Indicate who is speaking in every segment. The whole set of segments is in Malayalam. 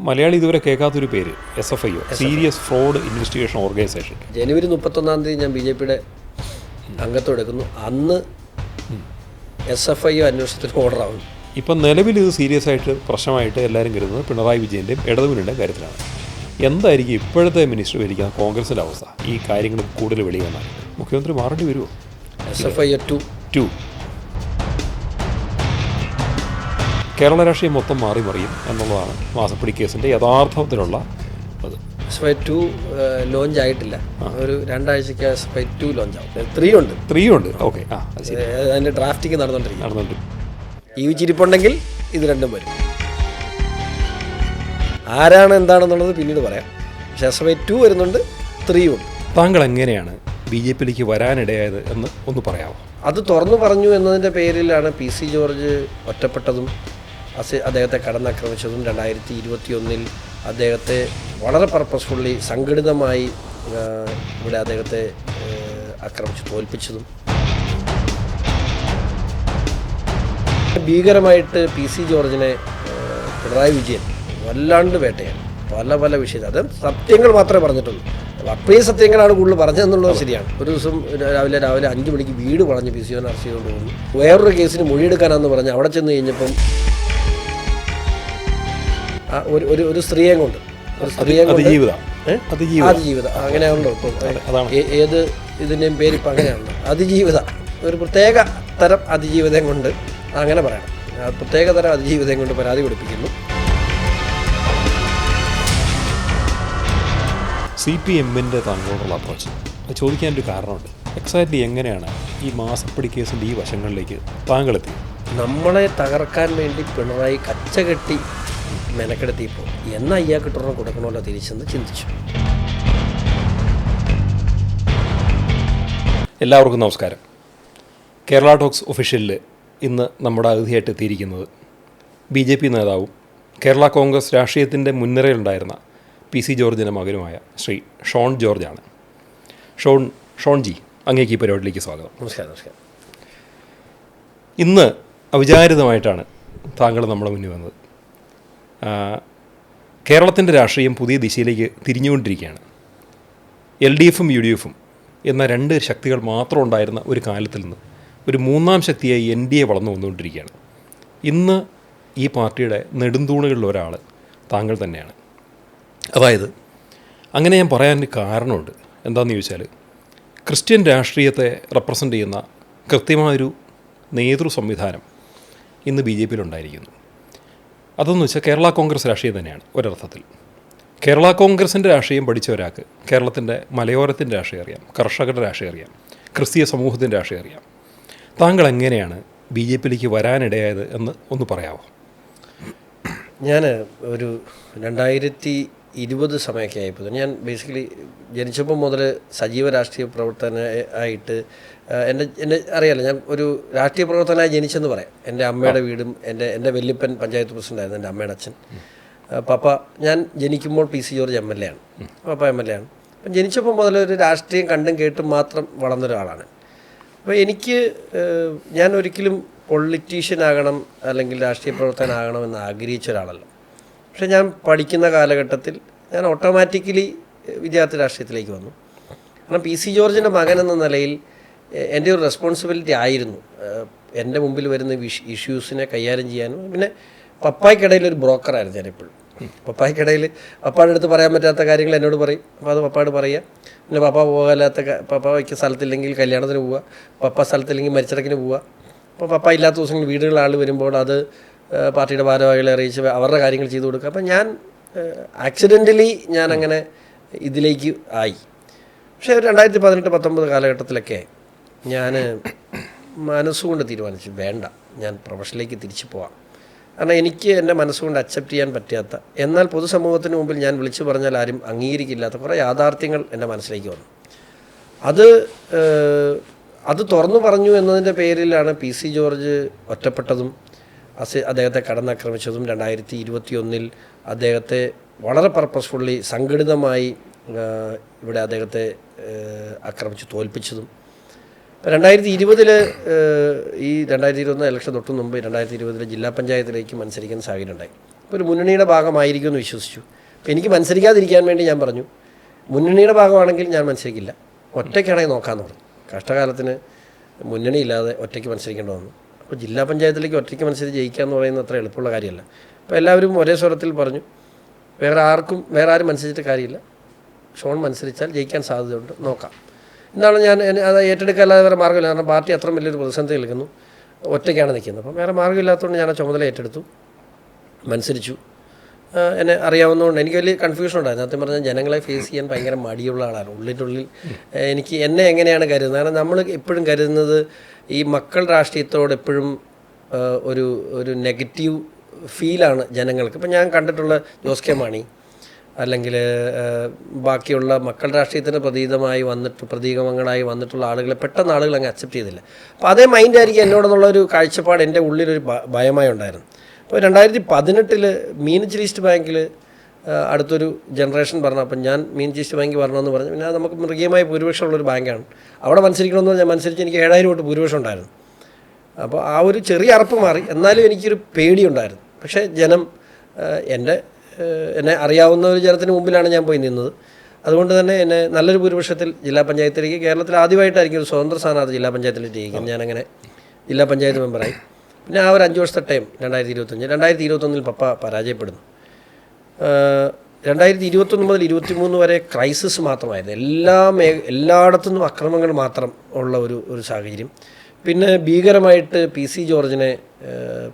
Speaker 1: മലയാളി ഇതുവരെ കേൾക്കാത്തൊരു പേര് SFI, serious fraud investigation organisation.
Speaker 2: ജനുവരി 31 ഞാൻ BJP-യുടെ അംഗത്വം എടുക്കുന്നു. അന്ന് SFI അന്വേഷണത്തിന് ഓർഡറാവുന്നു.
Speaker 1: ഇപ്പം നിലവിൽ ഇത് സീരിയസ് ആയിട്ട് പ്രശ്നമായിട്ട് എല്ലാവരും കരുതുന്നത് പിണറായി വിജയൻ്റെയും ഇടതുമുന്നണിയുടെയും കാര്യത്തിലാണ്. എന്തായിരിക്കും ഇപ്പോഴത്തെ മിനിസ്റ്റർ ഭരിക്കുന്ന കോൺഗ്രസിൻ്റെ അവസ്ഥ? ഈ കാര്യങ്ങൾ കൂടുതൽ വെളി വന്നാൽ മുഖ്യമന്ത്രി മാറേണ്ടി വരുമോ?
Speaker 2: SFI 2
Speaker 1: കേരള രാഷ്ട്രീയം മൊത്തം മാറി മറിയും എന്നുള്ളതാണ് മാസപ്പടി കേസിൻ്റെ യഥാർത്ഥത്തിലുള്ള അത്.
Speaker 2: SFI 2 ലോഞ്ച് ആയിട്ടില്ല. ഒരു 2 ആഴ്ചയ്ക്ക് SFI 2 ലോഞ്ച് ആവും. 3 ഉണ്ട്.
Speaker 1: ഓക്കെ,
Speaker 2: അതിൻ്റെ ഡ്രാഫ്റ്റിംഗ് നടന്നുകൊണ്ടിരിക്കും. ജീവിച്ചിരിപ്പുണ്ടെങ്കിൽ ഇത് രണ്ടും വരും. ആരാണ് എന്താണെന്നുള്ളത് പിന്നീട് പറയാം. പക്ഷേ SFI 2 വരുന്നുണ്ട്, 3 ഉണ്ട്.
Speaker 1: താങ്കൾ എങ്ങനെയാണ് BJP-യിലേക്ക് വരാനിടയായത് എന്ന് ഒന്ന് പറയാമോ?
Speaker 2: അത് തുറന്നു പറഞ്ഞു എന്നതിൻ്റെ പേരിലാണ് PC ജോർജ് ഒറ്റപ്പെട്ടതും അദ്ദേഹത്തെ കടന്നാക്രമിച്ചതും 2021 അദ്ദേഹത്തെ വളരെ പർപ്പസ്ഫുള്ളി സംഘടിതമായി ഇവിടെ അദ്ദേഹത്തെ ആക്രമിച്ച് തോൽപ്പിച്ചതും ഭീകരമായിട്ട് PC ജോർജിനെ പിണറായി വിജയൻ വല്ലാണ്ട് വേട്ടയാണ് പല വിഷയത്തിൽ. അത് സത്യങ്ങൾ മാത്രമേ പറഞ്ഞിട്ടുള്ളൂ. അത്രയും സത്യങ്ങളാണ് കൂടുതൽ പറഞ്ഞതെന്നുള്ളത് ശരിയാണ്. ഒരു ദിവസം രാവിലെ 5 മണിക്ക് വീട് വളഞ്ഞ് PC ജോർജിനെ അറസ്റ്റ് ചെയ്തുകൊണ്ട് പോകുന്നു. വേറൊരു കേസിന് മൊഴിയെടുക്കാനാണെന്ന് പറഞ്ഞ് അവിടെ ചെന്ന് കഴിഞ്ഞപ്പം ഒരു സ്ത്രീയെ കൊണ്ട് അതിജീവിത അങ്ങനെയാണല്ലോ ഇപ്പം ഏത് ഇതിൻ്റെയും പേരിപ്പോൾ അങ്ങനെയാണല്ലോ. അതിജീവിത ഒരു പ്രത്യേക തരം അതിജീവിതയും കൊണ്ട് അങ്ങനെ പറയണം. പ്രത്യേക തരം അതിജീവിതയും കൊണ്ട് പരാതി കൊടുപ്പിക്കുന്നു.
Speaker 1: CPM-ൻ്റെ താങ്കളോടുള്ള അപ്രോച്ച് ചോദിക്കാനൊരു കാരണമുണ്ട്. എക്സാക്ട്ലി എങ്ങനെയാണ് ഈ മാസപ്പടി കേസിൻ്റെ ഈ വശങ്ങളിലേക്ക് താങ്കളെത്തി?
Speaker 2: നമ്മളെ തകർക്കാൻ വേണ്ടി പിണറായി കച്ചകെട്ടി മെനക്കെടുത്തിയപ്പോൾ എന്നാൽ ഇയാൾക്കിട്ടൊരെണ്ണം കൊടുക്കണമല്ലോ തിരിച്ചെന്ന് ചിന്തിച്ചു.
Speaker 1: എല്ലാവർക്കും നമസ്കാരം. കേരള ടോക്സ് ഒഫീഷ്യലിൽ ഇന്ന് നമ്മുടെ അതിഥിയായിട്ട് എത്തിയിരിക്കുന്നത് BJP നേതാവും കേരള കോൺഗ്രസ് രാഷ്ട്രീയത്തിൻ്റെ മുൻനിരയിലുണ്ടായിരുന്ന PC ജോർജിൻ്റെ മകനുമായ ശ്രീ ഷോൺ ജോർജാണ്. ഷോൺജി, അങ്ങേക്ക് ഈ പരിപാടിയിലേക്ക് സ്വാഗതം.
Speaker 2: നമസ്കാരം.
Speaker 1: ഇന്ന് അവിചാരിതമായിട്ടാണ് താങ്കൾ നമ്മുടെ മുന്നിൽ വന്നത്. കേരളത്തിൻ്റെ രാഷ്ട്രീയം പുതിയ ദിശയിലേക്ക് തിരിഞ്ഞുകൊണ്ടിരിക്കുകയാണ്. LDF-ഉം UDF-ഉം എന്ന 2 ശക്തികൾ മാത്രം ഉണ്ടായിരുന്ന ഒരു കാലത്തിൽ നിന്ന് ഒരു 3ാം ശക്തിയായി NDA വളർന്നു വന്നുകൊണ്ടിരിക്കുകയാണ്. ഇന്ന് ഈ പാർട്ടിയുടെ നെടുന്തൂണുകളിൽ ഒരാൾ താങ്കൾ തന്നെയാണ്. അതായത് അങ്ങനെ ഞാൻ പറയാനൊരു കാരണമുണ്ട്. എന്താണെന്ന് ചോദിച്ചാൽ ക്രിസ്ത്യൻ രാഷ്ട്രീയത്തെ റെപ്രസെൻ്റ് ചെയ്യുന്ന കൃത്യമായൊരു നേതൃ സംവിധാനം ഇന്ന് BJP-യിലുണ്ടായിരിക്കുന്നു. അതെന്ന് വെച്ചാൽ കേരള കോൺഗ്രസ് രാഷ്ട്രീയം തന്നെയാണ് ഒരർത്ഥത്തിൽ. കേരള കോൺഗ്രസിൻ്റെ രാഷ്ട്രീയം പഠിച്ച ഒരാൾക്ക് കേരളത്തിൻ്റെ മലയോരത്തിൻ്റെ രാഷ്ട്രീയം അറിയാം, കർഷകരുടെ രാഷ്ട്രീയം അറിയാം, ക്രിസ്തീയ സമൂഹത്തിൻ്റെ രാഷ്ട്രീയം അറിയാം. താങ്കൾ എങ്ങനെയാണ് BJP-യിലേക്ക് വരാനിടയായത് എന്ന് ഒന്ന് പറയാമോ?
Speaker 2: ഞാൻ ഒരു 2020 സമയമൊക്കെ ആയപ്പോൾ ഞാൻ ബേസിക്കലി ജനിച്ചപ്പോൾ മുതൽ സജീവ രാഷ്ട്രീയ പ്രവർത്തനമായിട്ട് എന്നെ അറിയാമല്ലോ. ഞാൻ ഒരു രാഷ്ട്രീയ പ്രവർത്തനമായി ജനിച്ചെന്ന് പറയാം. എൻ്റെ അമ്മയുടെ വീടും എൻ്റെ വല്യപ്പൻ പഞ്ചായത്ത് പ്രസിഡൻ്റായിരുന്നു, എൻ്റെ അമ്മയുടെ അച്ഛൻ. പപ്പ ഞാൻ ജനിക്കുമ്പോൾ PC ജോർജ് MLA ആണ്, പപ്പ MLA ആണ്. അപ്പം ജനിച്ചപ്പോൾ മുതൽ ഒരു രാഷ്ട്രീയം കണ്ടും കേട്ടും മാത്രം വളർന്ന ഒരാളാണ്. അപ്പോൾ എനിക്ക് ഞാൻ ഒരിക്കലും പൊളിറ്റീഷ്യനാകണം അല്ലെങ്കിൽ രാഷ്ട്രീയ പ്രവർത്തകനാകണമെന്ന് ആഗ്രഹിച്ച ഒരാളല്ല. പക്ഷേ ഞാൻ പഠിക്കുന്ന കാലഘട്ടത്തിൽ ഞാൻ ഓട്ടോമാറ്റിക്കലി വിദ്യാർത്ഥി രാഷ്ട്രീയത്തിലേക്ക് വന്നു. കാരണം PC ജോർജിൻ്റെ മകൻ എന്ന നിലയിൽ എൻ്റെ ഒരു റെസ്പോൺസിബിലിറ്റി ആയിരുന്നു എൻ്റെ മുമ്പിൽ വരുന്ന ഇഷ്യൂസിനെ കൈകാര്യം ചെയ്യാനും. പിന്നെ പപ്പായ്ക്കിടയിൽ ഒരു ബ്രോക്കറായിരുന്നു ഞാനെപ്പോഴും. പപ്പായ്ക്കിടയിൽ പപ്പായുടെ അടുത്ത് പറയാൻ പറ്റാത്ത കാര്യങ്ങൾ എന്നോട് പറയും. അപ്പോൾ അത് പപ്പായോട് പറയുക. പിന്നെ പപ്പ പോകാത്ത പപ്പയ്ക്ക് സ്ഥലത്തില്ലെങ്കിൽ കല്യാണത്തിന് പോവുക, പപ്പ സ്ഥലത്തില്ലെങ്കിൽ മരിച്ചിടക്കിന് പോവുക. അപ്പോൾ പപ്പ ഇല്ലാത്ത ദിവസങ്ങളിൽ വീടുകളിൽ ആൾ വരുമ്പോൾ അത് പാർട്ടിയുടെ ഭാരവാഹികളെ അറിയിച്ച് അവരുടെ കാര്യങ്ങൾ ചെയ്തു കൊടുക്കുക. അപ്പം ഞാൻ ആക്സിഡൻ്റലി ഞാനങ്ങനെ ഇതിലേക്ക് ആയി. പക്ഷേ 2018-19 കാലഘട്ടത്തിലൊക്കെ ഞാൻ മനസ്സുകൊണ്ട് തീരുമാനിച്ചു, വേണ്ട, ഞാൻ പ്രൊഫഷനിലേക്ക് തിരിച്ചു പോവാം. കാരണം എനിക്ക് എൻ്റെ മനസ്സുകൊണ്ട് അക്സെപ്റ്റ് ചെയ്യാൻ പറ്റാത്ത, എന്നാൽ പൊതുസമൂഹത്തിന് മുമ്പിൽ ഞാൻ വിളിച്ചു പറഞ്ഞാൽ ആരും അംഗീകരിക്കില്ലാത്ത കുറേ യാഥാർത്ഥ്യങ്ങൾ എൻ്റെ മനസ്സിലേക്ക് വന്നു. അത് തുറന്നു പറഞ്ഞു എന്നതിൻ്റെ പേരിലാണ് PC ജോർജ് ഒറ്റപ്പെട്ടതും അദ്ദേഹത്തെ കടന്നാക്രമിച്ചതും 2021 അദ്ദേഹത്തെ വളരെ പർപ്പസ്ഫുള്ളി സംഘടിതമായി ഇവിടെ അദ്ദേഹത്തെ ആക്രമിച്ച് തോൽപ്പിച്ചതും 2020 ഈ 2021 ഇലക്ഷൻ തൊട്ട് മുമ്പ് 2020 ജില്ലാ പഞ്ചായത്തിലേക്ക് മത്സരിക്കുന്ന സാഹചര്യം ഉണ്ടായി. അപ്പോൾ ഒരു മുന്നണിയുടെ ഭാഗമായിരിക്കുമെന്ന് വിശ്വസിച്ചു. അപ്പോൾ എനിക്ക് മത്സരിക്കാതിരിക്കാൻ വേണ്ടി ഞാൻ പറഞ്ഞു, മുന്നണിയുടെ ഭാഗമാണെങ്കിൽ ഞാൻ മത്സരിക്കില്ല, ഒറ്റയ്ക്കാണെങ്കിൽ നോക്കാമെന്ന് പറഞ്ഞു. കഷ്ടകാലത്തിന് മുന്നണിയില്ലാതെ ഒറ്റയ്ക്ക് മത്സരിക്കേണ്ടി വന്നു. അപ്പോൾ ജില്ലാ പഞ്ചായത്തിലേക്ക് ഒറ്റയ്ക്ക് മത്സരിച്ച് ജയിക്കുക എന്ന് പറയുന്നത് അത്ര എളുപ്പമുള്ള കാര്യമല്ല. അപ്പോൾ എല്ലാവരും ഒരേ സ്വരത്തിൽ പറഞ്ഞു, വേറെ ആരും മത്സരിച്ചിട്ട് കാര്യമില്ല, ഷോൺ മത്സരിച്ചാൽ ജയിക്കാൻ സാധ്യതയുണ്ട്, നോക്കാം എന്നാണ് ഞാൻ. അത് ഏറ്റെടുക്കാല്ലാതെ വേറെ മാർഗ്ഗമില്ല. കാരണം പാർട്ടി അത്ര വലിയൊരു പ്രതിസന്ധി നിൽക്കുന്നു, ഒറ്റയ്ക്കാണ് നിൽക്കുന്നത്. അപ്പം വേറെ മാർഗ്ഗമില്ലാത്തതുകൊണ്ട് ഞാൻ ആ ചുമതല ഏറ്റെടുത്തു, മത്സരിച്ചു. എന്നെ അറിയാവുന്നതുകൊണ്ട് എനിക്ക് വലിയ കൺഫ്യൂഷൻ ഉണ്ടായിരുന്നു. സത്യം പറഞ്ഞാൽ ജനങ്ങളെ ഫേസ് ചെയ്യാൻ ഭയങ്കര മടിയുള്ള ആളാണ്. ഉള്ളിൻ്റെ എന്നെ എങ്ങനെയാണ് കരുതുന്നത്? കാരണം നമ്മൾ എപ്പോഴും കരുതുന്നത് ഈ മക്കൾ രാഷ്ട്രീയത്തോട് എപ്പോഴും ഒരു നെഗറ്റീവ് ഫീലാണ് ജനങ്ങൾക്ക്. ഇപ്പം ഞാൻ കണ്ടിട്ടുള്ള ജോസ് കെ മാണി അല്ലെങ്കിൽ ബാക്കിയുള്ള മക്കൾ രാഷ്ട്രീയത്തിന് പ്രതീകങ്ങളായി വന്നിട്ടുള്ള ആളുകളെ പെട്ടെന്ന് ആളുകൾ അങ്ങ് അക്സെപ്റ്റ് ചെയ്തില്ല. അപ്പോൾ അതേ മൈൻഡായിരിക്കും എന്നോടെന്നുള്ളൊരു കാഴ്ചപ്പാട് എൻ്റെ ഉള്ളിലൊരു ഭയമായി ഉണ്ടായിരുന്നു. അപ്പോൾ 2018 മീനച്ചിൽ ഈസ്റ്റ് ബാങ്കിൽ അടുത്തൊരു ജനറേഷൻ പറഞ്ഞു. അപ്പം ഞാൻ മീനച്ചിൽ ഈസ്റ്റ് ബാങ്കിൽ വരണമെന്ന് പറഞ്ഞു. പിന്നെ നമുക്ക് മൃഗീയമായ ഭൂരിപക്ഷമുള്ളൊരു ബാങ്കാണ്, അവിടെ മത്സരിക്കണമെന്ന് പറഞ്ഞാൽ മത്സരിച്ച് എനിക്ക് 7000 വോട്ട് ഭൂരിപക്ഷം ഉണ്ടായിരുന്നു. അപ്പോൾ ആ ഒരു ചെറിയ അറപ്പ് മാറി. എന്നാലും എനിക്കൊരു പേടിയുണ്ടായിരുന്നു. പക്ഷേ ജനം എന്നെ അറിയാവുന്ന ഒരു ജനത്തിന് മുമ്പിലാണ് ഞാൻ പോയി നിന്നത്. അതുകൊണ്ട് തന്നെ എന്നെ നല്ലൊരു ഭൂരിപക്ഷത്തിൽ ജില്ലാ പഞ്ചായത്തിലേക്ക്, കേരളത്തിൽ ആദ്യമായിട്ടായിരിക്കും ഒരു സ്വതന്ത്ര സ്ഥാനാർത്ഥി ജില്ലാ പഞ്ചായത്തിലേക്ക് ജയിക്കുന്നത്. ഞാനങ്ങനെ ജില്ലാ പഞ്ചായത്ത് മെമ്പറായി. പിന്നെ ആ ഒരു 5 വർഷത്തെ ടൈം 2021 പപ്പ പരാജയപ്പെടുന്നു. 2021 മുതൽ 2023 വരെ ക്രൈസിസ് മാത്രമായിരുന്നു. എല്ലായിടത്തുനിന്നും അക്രമങ്ങൾ മാത്രം ഉള്ള ഒരു സാഹചര്യം. പിന്നെ ഭീകരമായിട്ട് PC ജോർജിനെ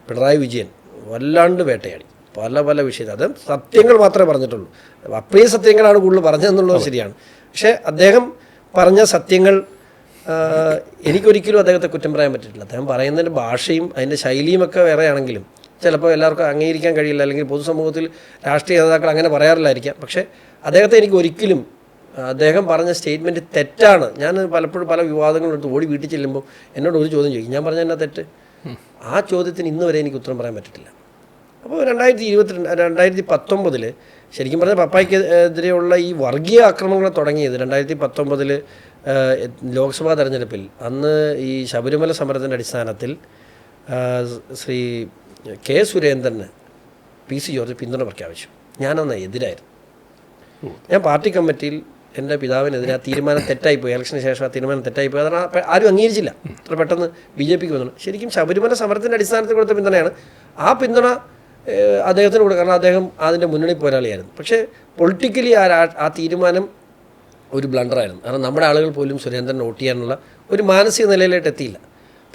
Speaker 2: പിണറായി വിജയൻ വല്ലാണ്ട് വേട്ടയാടി പല വിഷയത്തിൽ. അത് സത്യങ്ങൾ മാത്രമേ പറഞ്ഞിട്ടുള്ളൂ, അപ്രിയ സത്യങ്ങളാണ് കൂടുതൽ പറഞ്ഞതെന്നുള്ളത് ശരിയാണ്. പക്ഷേ അദ്ദേഹം പറഞ്ഞ സത്യങ്ങൾ എനിക്കൊരിക്കലും അദ്ദേഹത്തെ കുറ്റം പറയാൻ പറ്റിയിട്ടില്ല. അദ്ദേഹം പറയുന്നതിൻ്റെ ഭാഷയും അതിൻ്റെ ശൈലിയുമൊക്കെ വേറെയാണെങ്കിലും ചിലപ്പോൾ എല്ലാവർക്കും അംഗീകരിക്കാൻ കഴിയില്ല, അല്ലെങ്കിൽ പൊതുസമൂഹത്തിൽ രാഷ്ട്രീയ നേതാക്കൾ അങ്ങനെ പറയാറില്ലായിരിക്കാം. പക്ഷേ അദ്ദേഹത്തെ എനിക്ക് ഒരിക്കലും, അദ്ദേഹം പറഞ്ഞ സ്റ്റേറ്റ്മെൻറ്റ് തെറ്റാണ്. ഞാൻ പലപ്പോഴും പല വിവാദങ്ങളെടുത്ത് ഓടി വീട്ടിൽ ചെല്ലുമ്പോൾ എന്നോട് ഒരു ചോദ്യം ചോദിക്കും, ഞാൻ പറഞ്ഞ എന്നാ തെറ്റ്? ആ ചോദ്യത്തിന് ഇന്ന് വരെ എനിക്ക് ഉത്തരം പറയാൻ പറ്റിയിട്ടില്ല. അപ്പോൾ 2019 ശരിക്കും പറഞ്ഞാൽ പപ്പായ്ക്കെതിരെയുള്ള ഈ വർഗീയ ആക്രമണങ്ങൾ തുടങ്ങിയത് 2019 ലോക്സഭാ തെരഞ്ഞെടുപ്പിൽ. അന്ന് ഈ ശബരിമല സമരത്തിൻ്റെ അടിസ്ഥാനത്തിൽ ശ്രീ കെ സുരേന്ദ്രന് PC ജോർജ് പിന്തുണ പ്രഖ്യാപിച്ചു. ഞാനന്ന് എതിരായിരുന്നു. ഞാൻ പാർട്ടി കമ്മിറ്റിയിൽ എൻ്റെ പിതാവിനെതിരെ ആ തീരുമാനം തെറ്റായിപ്പോയി, ഇലക്ഷന് ശേഷം ആ തീരുമാനം തെറ്റായിപ്പോയി. അതാണ് ആരും അംഗീകരിച്ചില്ല അത്ര പെട്ടെന്ന് BJPക്ക് വന്നു. ശരിക്കും ശബരിമല സമരത്തിൻ്റെ അടിസ്ഥാനത്തിൽ കൊടുത്ത പിന്തുണയാണ്. ആ പിന്തുണ അദ്ദേഹത്തിന് കൊടുക്കുക, കാരണം അദ്ദേഹം അതിൻ്റെ മുന്നണി പോരാളിയായിരുന്നു. പക്ഷേ പൊളിറ്റിക്കലി ആ തീരുമാനം ഒരു ബ്ലണ്ടറായിരുന്നു. കാരണം നമ്മുടെ ആളുകൾ പോലും സുരേന്ദ്രൻ വോട്ട് ചെയ്യാനുള്ള ഒരു മാനസിക നിലയിലായിട്ട് എത്തിയില്ല.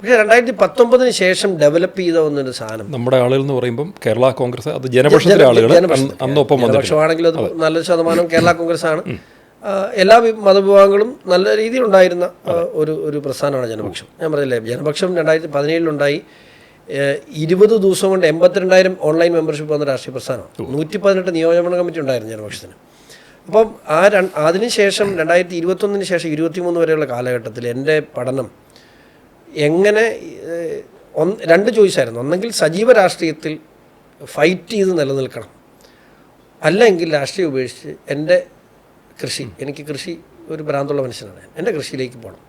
Speaker 2: പക്ഷേ 2019 ശേഷം ഡെവലപ്പ് ചെയ്ത ഒന്നൊരു സാധനം
Speaker 1: നമ്മുടെ ആളുകൾ എന്ന് പറയുമ്പം കേരള കോൺഗ്രസ്, അത് ജനപക്ഷത്തിലെ ആളുകൾ അന്നൊപ്പം
Speaker 2: ജനപക്ഷമാണെങ്കിലും അത് നല്ല ശതമാനം കേരള കോൺഗ്രസ് ആണ്. എല്ലാ മതവിഭാഗങ്ങളും നല്ല രീതിയിലുണ്ടായിരുന്ന ഒരു പ്രസ്ഥാനമാണ് ജനപക്ഷം. ഞാൻ പറഞ്ഞില്ലേ, ജനപക്ഷം 2017 20 ദിവസം കൊണ്ട് 82,000 ഓൺലൈൻ മെമ്പർഷിപ്പ് വന്ന രാഷ്ട്രീയ പ്രസ്ഥാനമാണ്. 118 നിയോജക കമ്മിറ്റി ഉണ്ടായിരുന്നു ജനപക്ഷത്തിന്. അപ്പം അതിനുശേഷം 2021 ശേഷം 2023 വരെയുള്ള കാലഘട്ടത്തിൽ എൻ്റെ പഠനം എങ്ങനെ 2 ചോയ്സായിരുന്നു. ഒന്നെങ്കിൽ സജീവ രാഷ്ട്രീയത്തിൽ ഫൈറ്റ് ചെയ്ത് നിലനിൽക്കണം, അല്ലെങ്കിൽ രാഷ്ട്രീയം ഉപേക്ഷിച്ച് എൻ്റെ കൃഷി, എനിക്ക് കൃഷി ഒരു ഭ്രാന്തുള്ള മനുഷ്യനാണ്, എൻ്റെ കൃഷിയിലേക്ക് പോകണം.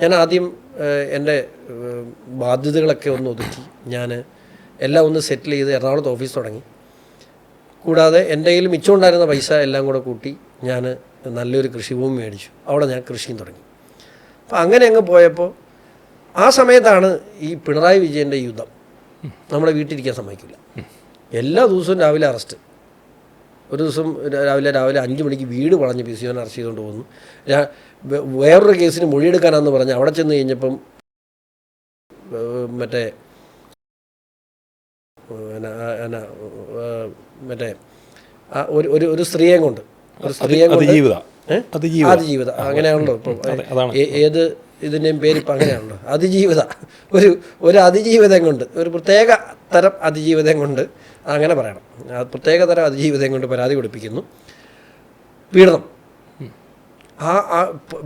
Speaker 2: ഞാൻ ആദ്യം എൻ്റെ ബാധ്യതകളൊക്കെ ഒന്ന് ഒതുക്കി ഞാൻ എല്ലാം ഒന്ന് സെറ്റിൽ ചെയ്ത് എറണാകുളത്ത് ഓഫീസ് തുടങ്ങി. കൂടാതെ എൻ്റെ കയ്യിൽ മിച്ചമുണ്ടായിരുന്ന പൈസ എല്ലാം കൂടെ കൂട്ടി ഞാൻ നല്ലൊരു കൃഷിഭൂമി മേടിച്ചു. അവിടെ ഞാൻ കൃഷിയും തുടങ്ങി. അപ്പോൾ അങ്ങനെ അങ്ങ് പോയപ്പോൾ ആ സമയത്താണ് ഈ പിണറായി വിജയൻ്റെ യുദ്ധം. നമ്മളെ വീട്ടിലിരിക്കാൻ സമ്മതിക്കില്ല. എല്ലാ ദിവസവും രാവിലെ അറസ്റ്റ്. ഒരു ദിവസം രാവിലെ 5 മണിക്ക് വീട് വളഞ്ഞ് PC ജോർജിനെ അറസ്റ്റ് ചെയ്തുകൊണ്ട് പോകുന്നു. വേറൊരു കേസിന് മൊഴിയെടുക്കാനാണെന്ന് പറഞ്ഞ് അവിടെ ചെന്ന് കഴിഞ്ഞപ്പം മറ്റേ ഒരു സ്ത്രീയെ കൊണ്ട് അതിജീവിത അങ്ങനെയാണല്ലോ ഇപ്പം ഏത് ഇതിൻ്റെയും പേരിപ്പോൾ അങ്ങനെയാണല്ലോ, അതിജീവിത. ഒരു അതിജീവിതം കൊണ്ട്, ഒരു പ്രത്യേക തരം അതിജീവിതം കൊണ്ട്, അങ്ങനെ പറയണം, പ്രത്യേക തരം അതിജീവിതം കൊണ്ട് പരാതി കൊടുപ്പിക്കുന്നു. പീഡനം.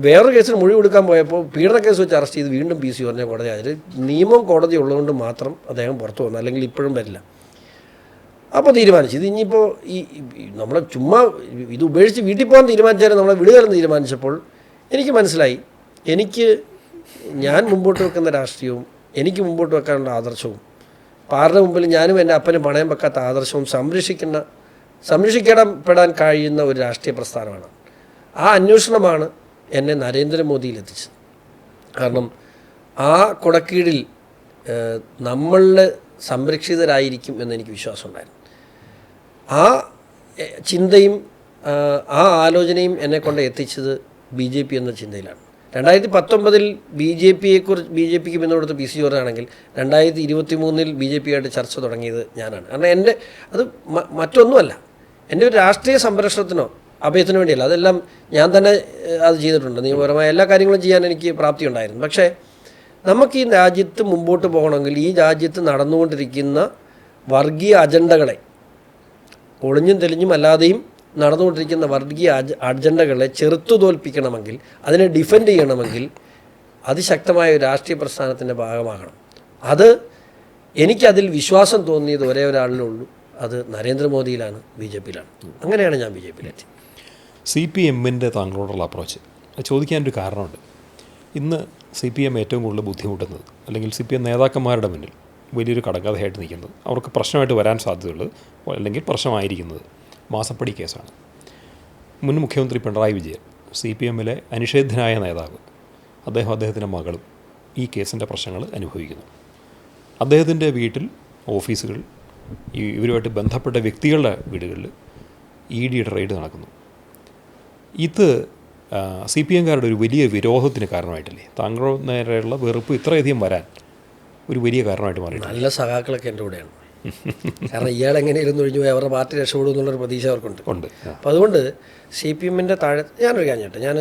Speaker 2: വേറൊരു കേസിന് മൊഴി കൊടുക്കാൻ പോയപ്പോൾ പീഡന കേസ് വെച്ച് അറസ്റ്റ് ചെയ്ത് വീണ്ടും PC ജോർജിനെ കോടതി അതിൽ നിയമം കോടതി ഉള്ളതുകൊണ്ട് മാത്രം അദ്ദേഹം പുറത്തു വന്നു, അല്ലെങ്കിൽ ഇപ്പോഴും വരില്ല. അപ്പോൾ തീരുമാനിച്ചു ഇത് ഇനിയിപ്പോൾ നമ്മളെ ചുമ്മാ ഇത് ഉപേക്ഷിച്ച് വീട്ടിൽ പോകാൻ തീരുമാനിച്ചാലും നമ്മളെ വിടുകയെന്ന് തീരുമാനിച്ചപ്പോൾ എനിക്ക് മനസ്സിലായി, ഞാൻ മുമ്പോട്ട് വെക്കുന്ന രാഷ്ട്രീയവും എനിക്ക് മുമ്പോട്ട് വെക്കാനുള്ള ആദർശവും പാറിന് മുമ്പിൽ ഞാനും എൻ്റെ അപ്പനും പണയം വെക്കാത്ത ആദർശവും സംരക്ഷിക്കപ്പെടാൻ കഴിയുന്ന ഒരു രാഷ്ട്രീയ പ്രസ്ഥാനമാണ്. ആ അന്വേഷണമാണ് എന്നെ നരേന്ദ്രമോദിയിലെത്തിച്ചത്. കാരണം ആ കുടക്കീഴിൽ നമ്മൾ സംരക്ഷിതരായിരിക്കും എന്നെനിക്ക് വിശ്വാസമുണ്ടായിരുന്നു. ആ ചിന്തയും ആ ആലോചനയും എന്നെ കൊണ്ട് എത്തിച്ചത് BJP എന്ന ചിന്തയിലാണ്. 2019 ബി ജെ പിക്ക് പിന്തുണ കൊടുത്ത PC ജോർജാണെങ്കിൽ 2023 BJP ആയിട്ട് ചർച്ച തുടങ്ങിയത് ഞാനാണ്. കാരണം അത് മറ്റൊന്നുമല്ല, എൻ്റെ ഒരു രാഷ്ട്രീയ സംരക്ഷണത്തിനോ അഭയത്തിനു വേണ്ടിയല്ല. അതെല്ലാം ഞാൻ തന്നെ അത് ചെയ്തിട്ടുണ്ട്. നിയമപരമായ എല്ലാ കാര്യങ്ങളും ചെയ്യാൻ എനിക്ക് പ്രാപ്തി ഉണ്ടായിരുന്നു. പക്ഷേ നമുക്ക് ഈ രാജ്യത്ത് മുമ്പോട്ട് പോകണമെങ്കിൽ ഈ രാജ്യത്ത് നടന്നുകൊണ്ടിരിക്കുന്ന വർഗീയ അജണ്ടകളെ, ഒളിഞ്ഞും തെളിഞ്ഞും അല്ലാതെയും നടന്നുകൊണ്ടിരിക്കുന്ന വർഗീയ അജണ്ടകളെ ചെറുത്തു തോൽപ്പിക്കണമെങ്കിൽ, അതിനെ ഡിഫെൻഡ് ചെയ്യണമെങ്കിൽ അതിശക്തമായ ഒരു രാഷ്ട്രീയ പ്രസ്ഥാനത്തിൻ്റെ ഭാഗമാകണം. എനിക്കതിൽ വിശ്വാസം തോന്നിയത് ഒരേ ഒരാളിലേ ഉള്ളൂ, അത് നരേന്ദ്രമോദിയിലാണ്, BJPയിലാണ്. അങ്ങനെയാണ് ഞാൻ BJPയിലെത്തി.
Speaker 1: CPMൻ്റെ താങ്കളോടുള്ള അപ്രോച്ച് ചോദിക്കാനൊരു കാരണമുണ്ട്. ഇന്ന് CPM ഏറ്റവും കൂടുതൽ ബുദ്ധിമുട്ടുന്നത്, അല്ലെങ്കിൽ CPM നേതാക്കന്മാരുടെ മുന്നിൽ വലിയൊരു കടങ്കഥയായിട്ട് നിൽക്കുന്നത്, അവർക്ക് പ്രശ്നമായിട്ട് വരാൻ സാധ്യതയുള്ളത് അല്ലെങ്കിൽ പ്രശ്നമായിരിക്കുന്നത് മാസപ്പടി കേസാണ്. മുൻ മുഖ്യമന്ത്രി പിണറായി വിജയൻ, CPMലെ അനിഷേധ്യനായ നേതാവ്, അദ്ദേഹത്തിൻ്റെ മകളും ഈ കേസിൻ്റെ പ്രശ്നങ്ങൾ അനുഭവിക്കുന്നു. അദ്ദേഹത്തിൻ്റെ വീട്ടിൽ, ഓഫീസുകൾ, ഇവരുമായിട്ട് ബന്ധപ്പെട്ട വ്യക്തികളുടെ വീടുകളിൽ EDയുടെ റെയ്ഡ് നടക്കുന്നു. ഇത് CPMകാരുടെ ഒരു വലിയ വിരോധത്തിന് കാരണമായിട്ടില്ലേ? താങ്കളുടെ നേരെയുള്ള വെറുപ്പ് ഇത്രയധികം വരാൻ ഒരു വലിയ കാരണമായിട്ട് മാറി.
Speaker 2: നല്ല സഖാക്കളൊക്കെ എൻ്റെ കൂടെയാണ്. കാരണം ഇയാൾ എങ്ങനെയായിരുന്നു ഒഴിഞ്ഞു പോയി അവരുടെ പാർട്ടി രക്ഷപ്പെടും എന്നുള്ളൊരു പ്രതീക്ഷ അവർക്കുണ്ട്. അപ്പോൾ അതുകൊണ്ട് CPMൻ്റെ താഴെ ഞാനൊരു കാര്യം, ഞാൻ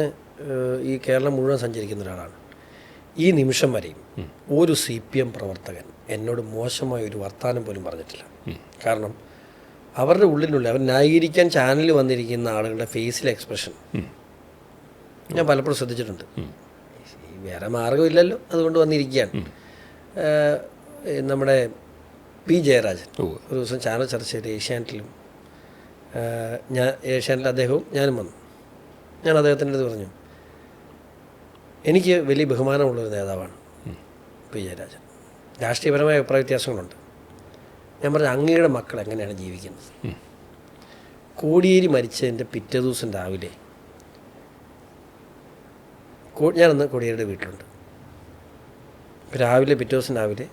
Speaker 2: ഈ കേരളം മുഴുവൻ സഞ്ചരിക്കുന്ന ഒരാളാണ്. ഈ നിമിഷം വരെയും ഒരു CPM പ്രവർത്തകൻ എന്നോട് മോശമായ ഒരു വർത്തമാനം പോലും പറഞ്ഞിട്ടില്ല. കാരണം അവരുടെ ഉള്ളിലുള്ള, അവർ ന്യായീകരിക്കാൻ ചാനലിൽ വന്നിരിക്കുന്ന ആളുകളുടെ ഫേസിലെ എക്സ്പ്രഷൻ ഞാൻ പലപ്പോഴും ശ്രദ്ധിച്ചിട്ടുണ്ട്. വേറെ മാർഗ്ഗമില്ലല്ലോ, അതുകൊണ്ട് വന്നിരിക്കുകയാണ്. നമ്മുടെ P. ജയരാജൻ ഒരു ദിവസം ചാനൽ ചർച്ച ചെയ്ത് ഏഷ്യാനെറ്റിലും, ഏഷ്യാനെറ്റിൽ അദ്ദേഹവും ഞാനും വന്നു. ഞാൻ അദ്ദേഹത്തിൻ്റെ അടുത്ത് പറഞ്ഞു, എനിക്ക് വലിയ ബഹുമാനമുള്ളൊരു നേതാവാണ് P. ജയരാജൻ. രാഷ്ട്രീയപരമായ അഭിപ്രായ വ്യത്യാസങ്ങളുണ്ട്. ഞാൻ പറഞ്ഞു, അങ്ങയുടെ മക്കൾ എങ്ങനെയാണ് ജീവിക്കുന്നത്? കോടിയേരി മരിച്ചതിൻ്റെ പിറ്റേ ദിവസം രാവിലെ ഞാനന്ന് കോടിയേരിയുടെ വീട്ടിലുണ്ട്. രാവിലെ പിറ്റേ ദിവസം രാവിലെ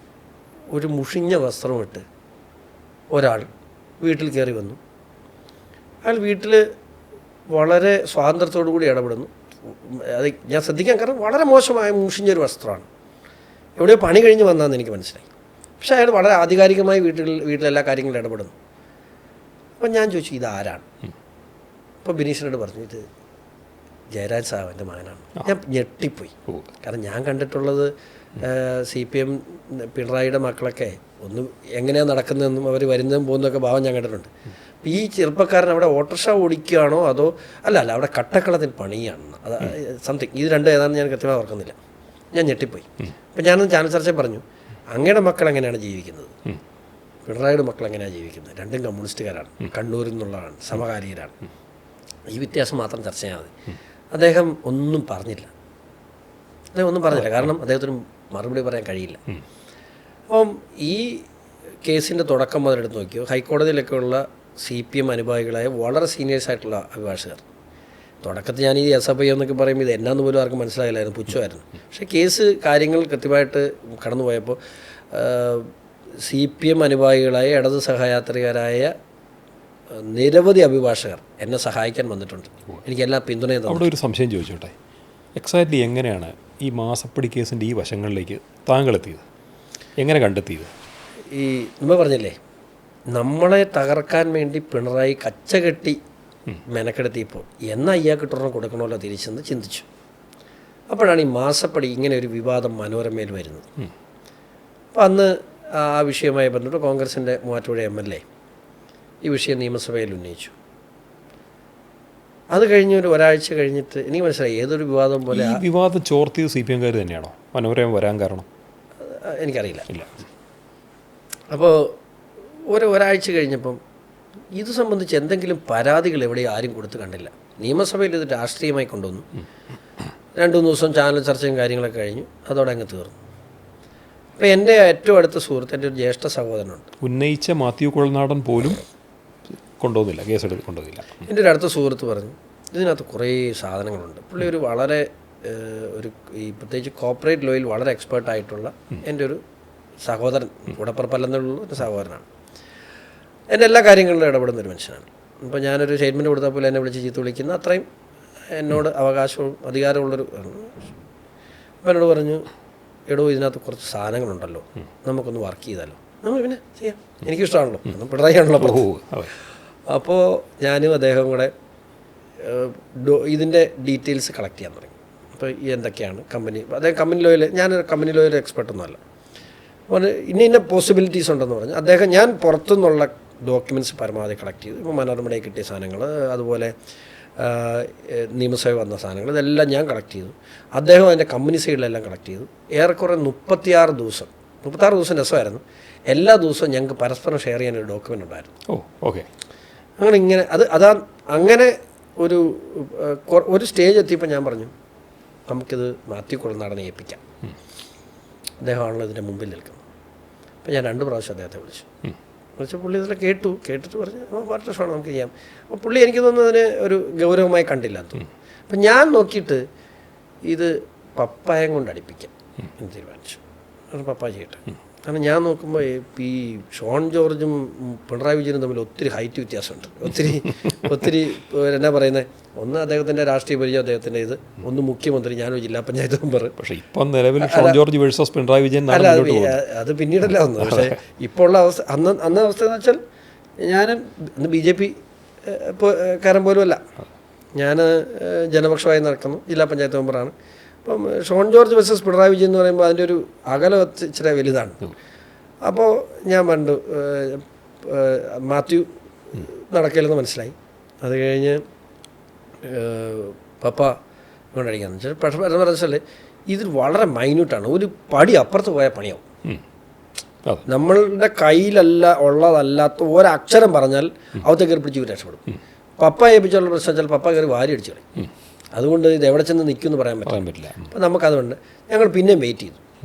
Speaker 2: ഒരു മുഷിഞ്ഞ വസ്ത്രമിട്ട് ഒരാൾ വീട്ടിൽ കയറി വന്നു. അയാൾ വീട്ടിൽ വളരെ സ്വാതന്ത്ര്യത്തോടു കൂടി ഇടപെടുന്നു. അത് ഞാൻ ശ്രദ്ധിക്കാൻ കാരണം വളരെ മോശമായ മുഷിഞ്ഞൊരു വസ്ത്രമാണ്. എവിടെയോ പണി കഴിഞ്ഞ് വന്നതെന്ന് എനിക്ക് മനസ്സിലായി. പക്ഷേ അയാൾ വളരെ ആധികാരികമായി വീട്ടിലെല്ലാ കാര്യങ്ങളും ഇടപെടുന്നു. അപ്പം ഞാൻ ചോദിച്ചു, ഇതാരാണ്? അപ്പോൾ ബിനീഷിനോട് പറഞ്ഞു, ഇത് ജയരാജ് സാഹിബിൻ്റെ മകനാണ്. ഞാൻ ഞെട്ടിപ്പോയി. കാരണം ഞാൻ കണ്ടിട്ടുള്ളത് CPM പിണറായിയുടെ മക്കളൊക്കെ ഒന്ന് എങ്ങനെയാണ് നടക്കുന്നതെന്നും അവർ വരുന്നതും പോകുന്നതൊക്കെ ഭാവം ഞാൻ കണ്ടിട്ടുണ്ട്. ഈ ചെറുപ്പക്കാരൻ അവിടെ ഓട്ടോറിക്ഷ ഓടിക്കുകയാണോ അതോ അല്ല അവിടെ കട്ടക്കളത്തിൽ പണിയാണ്, അത് സംതിങ്, ഇത് രണ്ടും ഏതാണെന്ന് ഞാൻ കൃത്യമായി ഓർക്കുന്നില്ല. ഞാൻ ഞെട്ടിപ്പോയി. അപ്പം ഞാനൊന്ന് ചാനൽ ചർച്ചയിൽ പറഞ്ഞു, അങ്ങയുടെ മക്കൾ എങ്ങനെയാണ് ജീവിക്കുന്നത്, പിണറായിയുടെ മക്കൾ എങ്ങനെയാണ് ജീവിക്കുന്നത്? രണ്ടും കമ്മ്യൂണിസ്റ്റുകാരാണ്, കണ്ണൂരിൽ നിന്നുള്ളതാണ്, സമകാലീയരാണ്. ഈ വ്യത്യാസം മാത്രം ചർച്ച ചെയ്യാൻ മതി. അദ്ദേഹം ഒന്നും പറഞ്ഞില്ല. കാരണം അദ്ദേഹത്തിന് മറുപടി പറയാൻ കഴിയില്ല. അപ്പം ഈ കേസിൻ്റെ തുടക്കം മുതലെടുത്ത് നോക്കിയോ, ഹൈക്കോടതിയിലൊക്കെയുള്ള CPM അനുഭാവികളായ വളരെ സീനിയേഴ്സായിട്ടുള്ള അഭിഭാഷകർ, തുടക്കത്തിൽ ഞാൻ ഈ SFI എന്നൊക്കെ പറയുമ്പോൾ ഇത് എന്നാന്ന് പോലും ആർക്കും മനസ്സിലായില്ലായിരുന്നു, പുച്ഛമായിരുന്നു. പക്ഷേ കേസ് കാര്യങ്ങൾ കൃത്യമായിട്ട് കടന്നുപോയപ്പോൾ CPM അനുഭാവികളായ ഇടത് സഹയാത്രികരായ നിരവധി അഭിഭാഷകർ എന്നെ സഹായിക്കാൻ വന്നിട്ടുണ്ട്. എനിക്കെല്ലാം പിന്തുണയും.
Speaker 1: അവിടെ ഒരു സംശയം ചോദിച്ചോട്ടെ, എക്സാക്ട്ലി എങ്ങനെയാണ് ഈ മാസപ്പടി കേസിൻ്റെ ഈ വശങ്ങളിലേക്ക് താങ്കൾ എത്തിയത്? എങ്ങനെ കണ്ടെത്തിയത്?
Speaker 2: ഈ നമ്മൾ പറഞ്ഞില്ലേ, നമ്മളെ തകർക്കാൻ വേണ്ടി പിണറായി കച്ചകെട്ടി മെനക്കെടുത്തിയപ്പോൾ എന്നാൽ ഇയാൾക്ക് ഇട്ടൊരെണ്ണം കൊടുക്കണമല്ലോ തിരിച്ചെന്ന് ചിന്തിച്ചു. അപ്പോഴാണ് ഈ മാസപ്പടി ഇങ്ങനെ ഒരു വിവാദം മനോരമയിൽ വരുന്നത്. അപ്പോൾ അന്ന് ആ വിഷയവുമായി ബന്ധപ്പെട്ട് കോൺഗ്രസിൻ്റെ മൂവാറ്റുപുഴ MLA ഈ വിഷയം നിയമസഭയിൽ ഉന്നയിച്ചു. അത് കഴിഞ്ഞ് ഒരാഴ്ച കഴിഞ്ഞിട്ട് എനിക്ക് മനസ്സിലായി ഏതൊരു വിവാദം പോലെ.
Speaker 1: ഈ വിവാദം ചോർത്തിയത് CPMകാർ തന്നെയാണോ മനോരമ വരാൻ കാരണം?
Speaker 2: എനിക്കറിയില്ല. ഇല്ല. അപ്പോൾ ഒരാഴ്ച കഴിഞ്ഞപ്പം ഇത് സംബന്ധിച്ച് എന്തെങ്കിലും പരാതികൾ എവിടെ ആരും കൊടുത്ത് കണ്ടില്ല. നിയമസഭയിൽ ഇത് രാഷ്ട്രീയമായി കൊണ്ടുവന്നു. 2-3 ദിവസം ചാനൽ ചർച്ചയും കാര്യങ്ങളൊക്കെ കഴിഞ്ഞു, അതോടെ അങ്ങ് തീർന്നു. അപ്പോൾ എൻ്റെ ഏറ്റവും അടുത്ത സുഹൃത്ത് എൻ്റെ ഒരു ജ്യേഷ്ഠ സഹോദരനുണ്ട്.
Speaker 1: ഉന്നയിച്ച മാത്യു കുഴൽനാടൻ പോലും കൊണ്ടുപോകുന്നില്ല, കേസെടുത്ത് കൊണ്ടുപോകില്ല.
Speaker 2: എൻ്റെ ഒരു അടുത്ത സുഹൃത്ത് പറഞ്ഞു ഇതിനകത്ത് കുറേ സാധനങ്ങളുണ്ട്. പുള്ളി ഒരു വളരെ ഈ പ്രത്യേകിച്ച് കോർപ്പറേറ്റ് ലോയിൽ വളരെ എക്സ്പേർട്ടായിട്ടുള്ള എൻ്റെ ഒരു സഹോദരൻ, കൂടപ്പുറപ്പല്ലെന്നുള്ള ഒരു സഹോദരനാണ്. എൻ്റെ എല്ലാ കാര്യങ്ങളിലും ഇടപെടുന്ന ഒരു മനുഷ്യനാണ്. അപ്പോൾ ഞാനൊരു സ്റ്റേറ്റ്മെൻറ്റ് കൊടുത്താൽ പോലെ എന്നെ വിളിച്ച് ചീത്ത വിളിക്കുന്ന അത്രയും എന്നോട് അവകാശവും അധികാരമുള്ളൊരു. അപ്പോൾ എന്നോട് പറഞ്ഞു, എടോ ഇതിനകത്ത് കുറച്ച് സാധനങ്ങളുണ്ടല്ലോ, നമുക്കൊന്ന് വർക്ക് ചെയ്താലോ. നമ്മൾ പിന്നെ ചെയ്യാം, എനിക്കിഷ്ടമാണല്ലോ, ഒന്ന് പിണറായി ആണല്ലോ. അപ്പോൾ ഞാനും അദ്ദേഹവും കൂടെ ഇതിൻ്റെ ഡീറ്റെയിൽസ് കളക്ട് ചെയ്യാൻ തുടങ്ങി. അപ്പോൾ എന്തൊക്കെയാണ് കമ്പനി, അദ്ദേഹം കമ്പനി ലോയിൽ, ഞാൻ കമ്പനി ലോയിൽ എക്സ്പെർട്ടൊന്നുമല്ല. അപ്പോൾ ഇന്ന പോസിബിലിറ്റീസ് ഉണ്ടെന്ന് പറഞ്ഞു അദ്ദേഹം. ഞാൻ പുറത്തുനിന്നുള്ള ഡോക്യുമെൻറ്റ്സ് പരമാവധി കളക്ട് ചെയ്തു. ഇപ്പോൾ മനോരമയിൽ കിട്ടിയ സാധനങ്ങൾ, അതുപോലെ നിയമസഭ വന്ന സാധനങ്ങൾ, ഇതെല്ലാം ഞാൻ കളക്ട് ചെയ്തു. അദ്ദേഹം അതിൻ്റെ കമ്പനി സൈഡിലെല്ലാം കളക്ട് ചെയ്തു. ഏറെക്കുറെ 36 ദിവസം രസമായിരുന്നു. എല്ലാ ദിവസവും ഞങ്ങൾക്ക് പരസ്പരം ഷെയർ ചെയ്യാൻ ഒരു ഡോക്യുമെൻ്റ് ഉണ്ടായിരുന്നു.
Speaker 1: ഓക്കെ.
Speaker 2: അങ്ങനെ ഇങ്ങനെ അങ്ങനെ ഒരു സ്റ്റേജ് എത്തിയപ്പോൾ ഞാൻ പറഞ്ഞു നമുക്കിത് മാത്യു കുഴൽനാടനെ ഏൽപ്പിക്കാം. അദ്ദേഹമാണല്ലോ ഇതിൻ്റെ മുമ്പിൽ നിൽക്കുന്നത്. അപ്പോൾ ഞാൻ 2 പ്രാവശ്യം അദ്ദേഹത്തെ വിളിച്ചു. പുള്ളി ഇതെല്ലാം കേട്ടിട്ട് പറഞ്ഞു വളരെ ഇഷ്ടമാണ്, നമുക്ക് ചെയ്യാം. അപ്പോൾ പുള്ളി എനിക്ക് തോന്നുന്നതിന് ഒരു ഗൗരവമായി കണ്ടില്ല എന്ന് തോന്നുന്നു. അപ്പം ഞാൻ നോക്കിയിട്ട് ഇത് പപ്പായം കൊണ്ട് അടുപ്പിക്കാം എന്ന് തീരുമാനിച്ചു. പപ്പായ ചെയ്യട്ടെ. കാരണം ഞാൻ നോക്കുമ്പോൾ ഈ ഷോൺ ജോർജും പിണറായി വിജയനും തമ്മിൽ ഒത്തിരി ഹൈറ്റ് വ്യത്യാസമുണ്ട്. ഒത്തിരി എന്നാ പറയുന്നത്, ഒന്ന് അദ്ദേഹത്തിൻ്റെ രാഷ്ട്രീയ പരിചയം, അദ്ദേഹത്തിൻ്റെ ഇത്, ഒന്ന് മുഖ്യമന്ത്രി, ഞാനൊരു ജില്ലാ പഞ്ചായത്ത് മെമ്പർ.
Speaker 1: പക്ഷേ ഇപ്പം നിലവിൽ ഷോൺ ജോർജ് വേഴ്സസ് പിണറായി വിജയൻ
Speaker 2: അല്ല, അത് പിന്നീടല്ല വന്നു. പക്ഷേ ഇപ്പോൾ ഉള്ള അവസ്ഥ, അന്ന് അവസ്ഥ എന്ന് വെച്ചാൽ ഞാൻ BJP കാരൻ പോലും അല്ല, ഞാൻ ജനപക്ഷമായി നടക്കുന്നു, ജില്ലാ പഞ്ചായത്ത് മെമ്പറാണ്. അപ്പം ഷോൺ ജോർജ് വേഴ്സസ് പിണറായി വിജയൻ എന്ന് പറയുമ്പോൾ അതിൻ്റെ ഒരു അകലം ഇച്ചിരി വലുതാണ്. അപ്പോൾ ഞാൻ പണ്ട് മാത്യു നടക്കില്ലെന്ന് മനസ്സിലായി. അത് കഴിഞ്ഞ് പപ്പ കൊണ്ടടിക്കാന്ന് വെച്ചാൽ പക്ഷേ വെച്ചാൽ ഇത് വളരെ മൈന്യൂട്ടാണ്. ഒരു പടി അപ്പുറത്ത് പോയാൽ പണിയാവും. നമ്മളുടെ കയ്യിലല്ല ഉള്ളതല്ലാത്ത ഒരക്ഷരം പറഞ്ഞാൽ അവത്തെ കയറി പിടിച്ച് രക്ഷപ്പെടും. പപ്പ ഏൽപ്പിച്ചുള്ള പ്രശ്നം വെച്ചാൽ പപ്പ കയറി വാരി അടിച്ചു കളയും. അതുകൊണ്ട് ഇത് എവിടെ ചെന്ന് നിൽക്കുമെന്ന് പറയാൻ പറ്റില്ല. അപ്പോൾ നമുക്കതുകൊണ്ട് ഞങ്ങൾ പിന്നെയും വെയിറ്റ്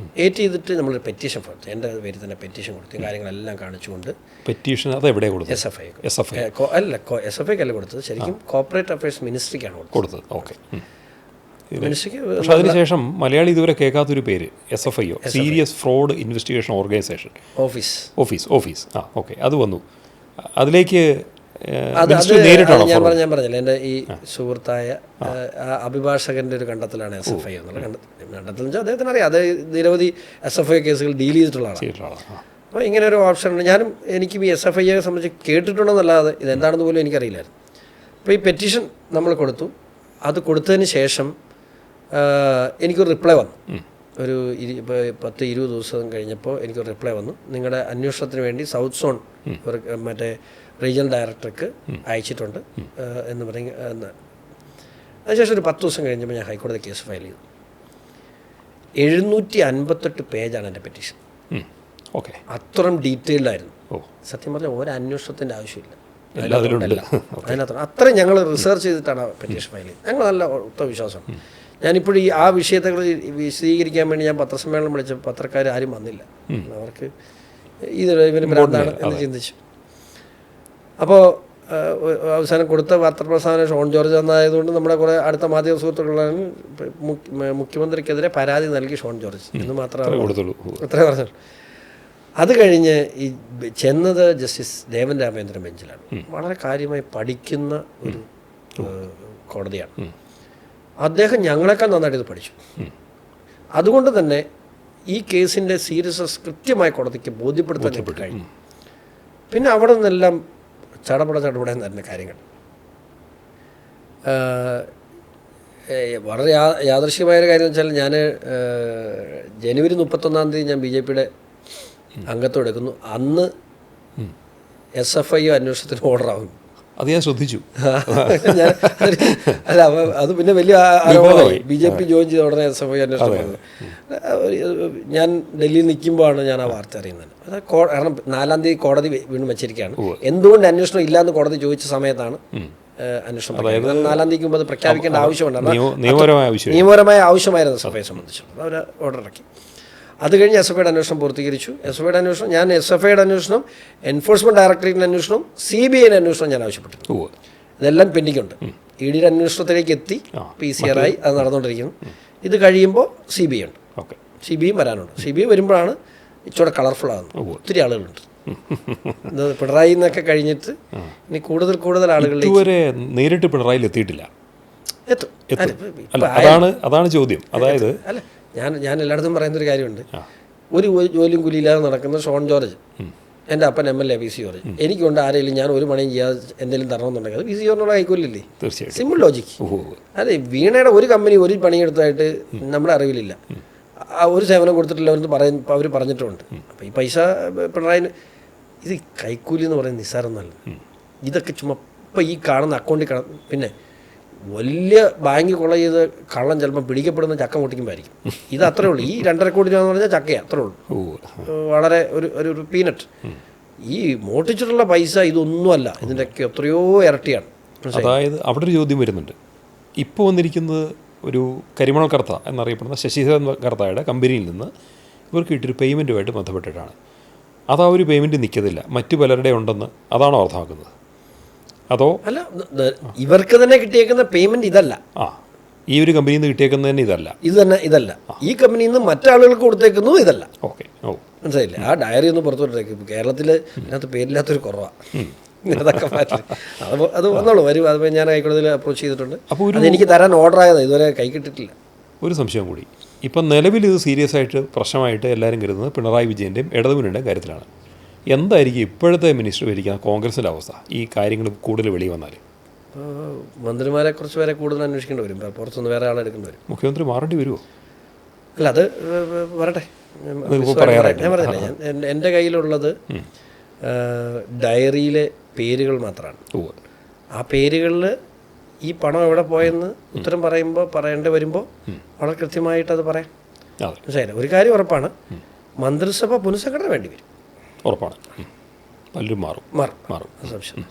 Speaker 2: ചെയ്തിട്ട് നമ്മളൊരു പെറ്റീഷൻ കൊടുത്തു. എൻ്റെ പേരിൽ തന്നെ പെറ്റീഷൻ കൊടുത്തു, കാര്യങ്ങളെല്ലാം കാണിച്ചുകൊണ്ട്.
Speaker 1: പെറ്റീഷൻ അത് എവിടെ കൊടുത്തു?
Speaker 2: SFIക്ക് അല്ല കൊടുത്തത്, ശരിക്കും കോർപ്പറേറ്റ് അഫയേഴ്സ് മിനിസ്ട്രിക്കാണ് കൊടുത്തത്.
Speaker 1: ഓക്കെ. പക്ഷെ അതിനുശേഷം മലയാളി ഇതുവരെ കേൾക്കാത്തൊരു പേര് SFIO, serious fraud investigation organisation office. Okay, അത് വന്നു. അതിലേക്ക്
Speaker 2: ഞാൻ പറഞ്ഞില്ല, എൻ്റെ ഈ സുഹൃത്തായ അഭിഭാഷകൻ്റെ ഒരു കണ്ടെത്തലാണ് SFI എന്നുള്ള കണ്ടെത്തൽ വെച്ചാൽ അദ്ദേഹത്തിന് അറിയാം, അത് നിരവധി SFI കേസുകൾ ഡീൽ ചെയ്തിട്ടുള്ള ആളാണ്. അപ്പോൾ ഇങ്ങനെ ഒരു ഓപ്ഷൻ ഉണ്ട്. എനിക്കും ഈ SFIയെ സംബന്ധിച്ച് കേട്ടിട്ടുണ്ടെന്നല്ലാതെ ഇതെന്താണെന്ന് പോലും എനിക്കറിയില്ലായിരുന്നു. അപ്പോൾ ഈ പെറ്റീഷൻ നമ്മൾ കൊടുത്തു. അത് കൊടുത്തതിന് ശേഷം എനിക്കൊരു റിപ്ലൈ വന്നു. ഒരു 10-20 ദിവസം കഴിഞ്ഞപ്പോൾ എനിക്കൊരു റിപ്ലൈ വന്നു. നിങ്ങളുടെ അന്വേഷണത്തിന് വേണ്ടി സൗത്ത് സോൺ മറ്റേ റീജിയണൽ ഡയറക്ടർക്ക് അയച്ചിട്ടുണ്ട് എന്ന് പറഞ്ഞ്. അതിനുശേഷം ഒരു 10 ദിവസം കഴിഞ്ഞപ്പോൾ ഞാൻ ഹൈക്കോടതി കേസ് ഫയൽ ചെയ്തു. 758 പേജാണ് എൻ്റെ പെറ്റീഷൻ.
Speaker 1: ഓക്കെ,
Speaker 2: അത്രയും ഡീറ്റെയിൽഡ് ആയിരുന്നു. സത്യം പറഞ്ഞാൽ ഒരു അന്വേഷണത്തിൻ്റെ ആവശ്യമില്ല അതിനകത്ത്. അത്രയും ഞങ്ങൾ റിസർച്ച് ചെയ്തിട്ടാണ് പെറ്റീഷൻ ഫയൽ ചെയ്തത്. ഞങ്ങൾ നല്ല ഒത്ത വിശ്വാസമാണ്. ഞാനിപ്പോഴും ആ വിഷയത്തെക്കുറിച്ച് വിശദീകരിക്കാൻ വേണ്ടി ഞാൻ പത്രസമ്മേളനം വിളിച്ച പത്രക്കാർ ആരും വന്നില്ല. അവർക്ക് ഇവന് ഭ്രാന്താണ് എന്ന് ചിന്തിച്ചു. അപ്പോൾ അവസാനം കൊടുത്ത പത്രപ്രസ്ഥാനം ഷോൺ ജോർജ് എന്നായതുകൊണ്ട് നമ്മുടെ കുറേ അടുത്ത മാധ്യമ സുഹൃത്തുക്കളാണ് മുഖ്യമന്ത്രിക്കെതിരെ പരാതി നൽകി ഷോൺ ജോർജ് എന്ന് മാത്രമേ അത്രേ പറഞ്ഞുള്ളൂ. അത് കഴിഞ്ഞ് ഈ ചെന്നത് ജസ്റ്റിസ് ദേവൻ രാമേന്ദ്രൻ ബെഞ്ചിലാണ്. വളരെ കാര്യമായി പഠിക്കുന്ന ഒരു കോടതിയാണ്. അദ്ദേഹം ഞങ്ങളെക്കാൾ നന്നായിട്ട് ഇത് പഠിച്ചു. അതുകൊണ്ട് തന്നെ ഈ കേസിൻ്റെ സീരിയസ്നെസ് കൃത്യമായി കോടതിക്ക് ബോധ്യപ്പെടുത്താൻ കഴിഞ്ഞു. പിന്നെ അവിടെ നിന്നെല്ലാം ചടപടയെന്ന് തന്നെ കാര്യങ്ങൾ. വളരെ യാദൃശ്യമായൊരു കാര്യം എന്ന് വെച്ചാൽ ഞാൻ ജനുവരി 31-ാം തീയതി ഞാൻ BJPയുടെ അംഗത്വം എടുക്കുന്നു. അന്ന് SFIO അന്വേഷണത്തിന് ഓർഡർ ആവുന്നു.
Speaker 1: അത് ഞാൻ ശ്രദ്ധിച്ചു.
Speaker 2: അല്ല, അത് പിന്നെ വലിയ ആരോപണമായി. BJP ജോയിൻ ചെയ്ത ഉടനെ SFIO അന്വേഷണം. ഞാൻ ഡൽഹിയിൽ നിൽക്കുമ്പോഴാണ് ഞാൻ ആ വാർത്ത അറിയുന്നത്. അത് കാരണം 4-ാം തീയതി കോടതി വീണ്ടും വെച്ചിരിക്കുകയാണ്. എന്തുകൊണ്ട് അന്വേഷണം ഇല്ലാന്ന് കോടതി ചോദിച്ച സമയത്താണ് അന്വേഷണം. 4-ാം തീയതിക്ക് മുമ്പ് അത് പ്രഖ്യാപിക്കേണ്ട ആവശ്യമുണ്ടായിരുന്നു. നിയമപരമായ ആവശ്യമായിരുന്നു SFIയെ സംബന്ധിച്ച്. അവർ ഓർഡർ ഇറക്കി. അത് കഴിഞ്ഞ് SFIയുടെ അന്വേഷണം പൂർത്തീകരിച്ചു. SFIയുടെ അന്വേഷണം ഞാൻ SFIയുടെ അന്വേഷണം, എൻഫോഴ്സ്മെൻറ്റ് ഡയറക്ടറേറ്റിൻ്റെ അന്വേഷണം, CBIയുടെ അന്വേഷണം ഞാൻ ആവശ്യപ്പെട്ടു. ഇതെല്ലാം പെൻഡിംഗ് ഉണ്ട്. EDയുടെ അന്വേഷണത്തിലേക്ക് എത്തി, PCR ആയി, അത് നടന്നുകൊണ്ടിരിക്കുന്നു. ഇത് കഴിയുമ്പോൾ CBI ഉണ്ട്. CBI വരാനുണ്ട്. CBI വരുമ്പോഴാണ് ഇച്ചിരി കളർഫുൾ ആകുന്നത്. ഒത്തിരി ആളുകളുണ്ട്. പിണറായി എന്നൊക്കെ കഴിഞ്ഞിട്ട് ഇനി കൂടുതൽ ആളുകളിലേക്ക്
Speaker 1: നേരിട്ട് പിണറായിൽ എത്തിയിട്ടില്ല.
Speaker 2: എത്തും.
Speaker 1: അതാണ് ചോദ്യം. അതായത്
Speaker 2: അല്ല, ഞാൻ എല്ലായിടത്തും പറയുന്നൊരു കാര്യമുണ്ട്. ഒരു ജോലിയും കൂലിയില്ലാതെ നടക്കുന്ന ഷോൺ ജോർജ്, എൻ്റെ അപ്പൻ MLA PC ജോർജ്, എനിക്കൊണ്ട് ആരെങ്കിലും ഞാൻ ഒരു പണിയും ചെയ്യാതെ എന്തെങ്കിലും തരണമെന്നുണ്ടെങ്കിൽ അത് PC ജോർജിനോട് കൈക്കൊല്ലില്ലേ?
Speaker 1: തീർച്ചയായും.
Speaker 2: Simple logic. അതെ, വീണയുടെ ഒരു കമ്പനി ഒരു പണിയെടുത്തായിട്ട് നമ്മുടെ അറിവിലില്ല. ഒരു സേവനം കൊടുത്തിട്ടില്ല അവർ പറഞ്ഞിട്ടുമുണ്ട്. അപ്പോൾ ഈ പൈസ പിണറായിന് ഇത് കൈക്കൂലി എന്ന് പറയുന്നത് നിസ്സാരമൊന്നുമല്ല. ഇതൊക്കെ ചുമ്മാ ഇപ്പം ഈ കാണുന്ന അക്കൗണ്ടിൽ പിന്നെ വലിയ ബാങ്ക് കൊള്ള ചെയ്ത് കള്ളം ചിലപ്പോൾ പിടിക്കപ്പെടുന്ന ചക്ക മുട്ടിക്കുമ്പോഴായിരിക്കും. ഇത് അത്രേ ഉള്ളൂ. ഈ 2.5 കോടി രൂപ എന്ന് പറഞ്ഞാൽ ചക്കയാണ്, അത്രേ ഉള്ളൂ. വളരെ ഒരു പീനട്ട്. ഈ മോട്ടിച്ചിട്ടുള്ള പൈസ ഇതൊന്നുമല്ല, ഇതിൻ്റെയൊക്കെ എത്രയോ ഇരട്ടിയാണ്.
Speaker 1: അതായത് അവിടെ ഒരു ചോദ്യം വരുന്നുണ്ട്. ഇപ്പോൾ വന്നിരിക്കുന്നത് ഒരു കരിമണൽ കർത്ത എന്നറിയപ്പെടുന്ന ശശിധരൻ കർത്തയുടെ കമ്പനിയിൽ നിന്ന് ഇവർക്ക് കിട്ടിയൊരു പേയ്മെൻറ്റുമായിട്ട് ബന്ധപ്പെട്ടിട്ടാണ്. അത് ആ ഒരു പേയ്മെൻറ്റ് നിൽക്കത്തില്ല, മറ്റു പലരുടെ ഉണ്ടെന്ന് അതാണോ അർത്ഥമാക്കുന്നത്? അതോ
Speaker 2: അല്ല, ഇവർക്ക് തന്നെ കിട്ടിയേക്കുന്ന പേയ്മെൻറ്റ് ഇതല്ല.
Speaker 1: ഈ ഒരു കമ്പനിയിൽ നിന്ന് കിട്ടിയേക്കുന്നത് തന്നെ
Speaker 2: ഇതല്ല. ഈ കമ്പനിയിൽ നിന്ന് മറ്റാളുകൾക്ക് കൊടുത്തേക്കുന്നു ഇതല്ല.
Speaker 1: ഓക്കെ,
Speaker 2: മനസ്സിലായില്ലേ? ആ ഡയറി ഒന്ന് പുറത്തോട്ടേക്ക്. കേരളത്തിൽ ഇതിനകത്ത് പേരില്ലാത്തൊരു കുറവാണ്. അതൊക്കെ മാറ്റി അത് വന്നോളൂ, വരും. അത് ഞാൻ ഹൈക്കോടതിയിൽ അപ്രോച്ച് ചെയ്തിട്ടുണ്ട്. അപ്പോൾ എനിക്ക് തരാൻ ഓർഡർ ആയതാണ്, ഇതുവരെ കൈ കിട്ടിയിട്ടില്ല.
Speaker 1: ഒരു സംശയം കൂടി. ഇപ്പം നിലവിൽ ഇത് സീരിയസ് ആയിട്ട് പ്രശ്നമായിട്ട് എല്ലാവരും കരുതുന്നത് പിണറായി വിജയൻ്റെയും ഇടതുമുന്നണിയുടെയും കാര്യത്തിലാണ്. എന്തായിരിക്കും ഇപ്പോഴത്തെ മിനിസ്റ്റർ ഭരിക്കുന്ന കോൺഗ്രസിൻ്റെ അവസ്ഥ ഈ കാര്യങ്ങൾ കൂടുതൽ വെളി വന്നാൽ?
Speaker 2: മന്ത്രിമാരെ കുറച്ച് പേരെ കൂടുതൽ അന്വേഷിക്കേണ്ടി വരും, പുറത്തുനിന്ന് വേറെ ആളെ എടുക്കേണ്ടി വരും.
Speaker 1: മുഖ്യമന്ത്രി മാറേണ്ടി വരുമോ?
Speaker 2: അല്ല, അത് വരട്ടെ. ഞാൻ പറഞ്ഞില്ല, എൻ്റെ കയ്യിലുള്ളത് ഡയറിയിലെ പേരുകൾ മാത്രമാണ്. ആ പേരുകളിൽ ഈ പണം എവിടെ പോയെന്ന് ഉത്തരം പറയേണ്ടി വരുമ്പോൾ വളരെ കൃത്യമായിട്ട് അത് പറയാം. മനസ്സിലായില്ല? ഒരു കാര്യം ഉറപ്പാണ്, മന്ത്രിസഭ പുനഃസംഘടന വേണ്ടി വരും.
Speaker 1: ഉറപ്പാണ്, പലരും മാറും.
Speaker 2: സംശയം.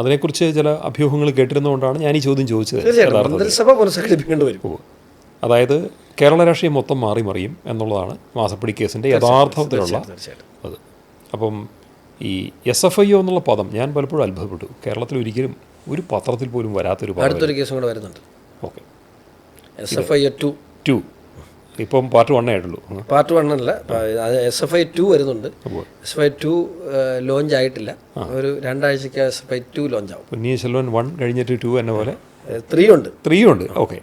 Speaker 1: അതിനെക്കുറിച്ച് ചില അഭ്യൂഹങ്ങൾ കേട്ടിരുന്നതുകൊണ്ടാണ് ഞാൻ ഈ ചോദ്യം ചോദിച്ചത്.
Speaker 2: മന്ത്രിസഭ പുനഃസംഘടിപ്പിക്കേണ്ടി വരും.
Speaker 1: അതായത് കേരള രാഷ്ട്രീയം മൊത്തം മാറിയും എന്നുള്ളതാണ് മാസപ്പടി കേസിൻ്റെ യഥാർത്ഥത്തിലുള്ള അത്. അപ്പം ഈ SFIO എന്നുള്ള പദം ഞാൻ പലപ്പോഴും അത്ഭുതപ്പെട്ടു. കേരളത്തിൽ ഒരിക്കലും ഒരു പത്രത്തിൽ പോലും വരാത്തൊരു പദം.
Speaker 2: അടുത്തൊരു കേസും കൂടെ വരുന്നുണ്ട്.
Speaker 1: Okay,
Speaker 2: SFIO 2.
Speaker 1: ഇപ്പം പാർട്ട് 1 ആയിട്ടുള്ളൂ.
Speaker 2: പാർട്ട് 1 അല്ല, SFIO 2 വരുന്നുണ്ട്. SFIO 2 ലോഞ്ച് ആയിട്ടില്ല. ഒരു 2 ആഴ്ചയ്ക്ക് SFIO 2 ലോഞ്ച് ആവും.
Speaker 1: പൊന്നിയിൻ സെൽവൻ 1 കഴിഞ്ഞിട്ട് 2 എന്ന പോലെ
Speaker 2: 3 ഉണ്ട്. ഓക്കെ,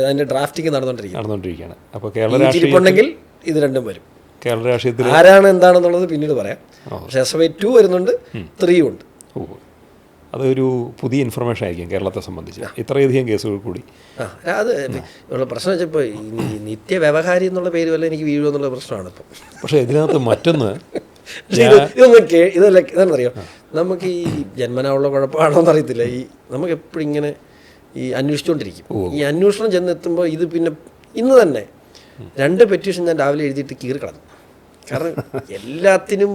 Speaker 2: അതിൻ്റെ ഡ്രാഫ്റ്റിംഗ് നടന്നുകൊണ്ടിരിക്കുകയാണ്.
Speaker 1: അപ്പോൾ കേരള രാഷ്ട്രീയം
Speaker 2: ഉണ്ടെങ്കിൽ ഇത് രണ്ടും വരും.
Speaker 1: കേരള രാഷ്ട്രീയത്തിൽ
Speaker 2: ആരാണ് എന്താണെന്നുള്ളത് പിന്നീട് പറയാം. പക്ഷേ SFIO 2 വരുന്നുണ്ട്, 3 ഉണ്ട്.
Speaker 1: അതൊരു പുതിയ ഇൻഫർമേഷൻ ആയിരിക്കും കേരളത്തെ സംബന്ധിച്ച്, ഇത്രയധികം കേസുകൾ കൂടി.
Speaker 2: അത് ഉള്ള പ്രശ്നം വെച്ചാൽ ഇപ്പോൾ ഈ നിത്യവ്യവഹാരി എന്നുള്ള പേര് വല്ല എനിക്ക് വീഴുമോ എന്നുള്ള പ്രശ്നമാണ് ഇപ്പോൾ.
Speaker 1: പക്ഷേ ഇതിനകത്ത് മറ്റൊന്ന്
Speaker 2: ഇതെന്നറിയോ, നമുക്ക് ഈ ജന്മനായുള്ള കുഴപ്പമാണോ എന്നറിയത്തില്ല. ഈ നമുക്ക് എപ്പോഴും ഇങ്ങനെ ഈ അന്വേഷിച്ചുകൊണ്ടിരിക്കും. ഈ അന്വേഷണം ചെന്നെത്തുമ്പോൾ ഇത് പിന്നെ ഇന്ന് തന്നെ 2 പെറ്റീഷൻ ഞാൻ രാവിലെ എഴുതിയിട്ട് കീറിക്കളഞ്ഞു. കാരണം എല്ലാത്തിനും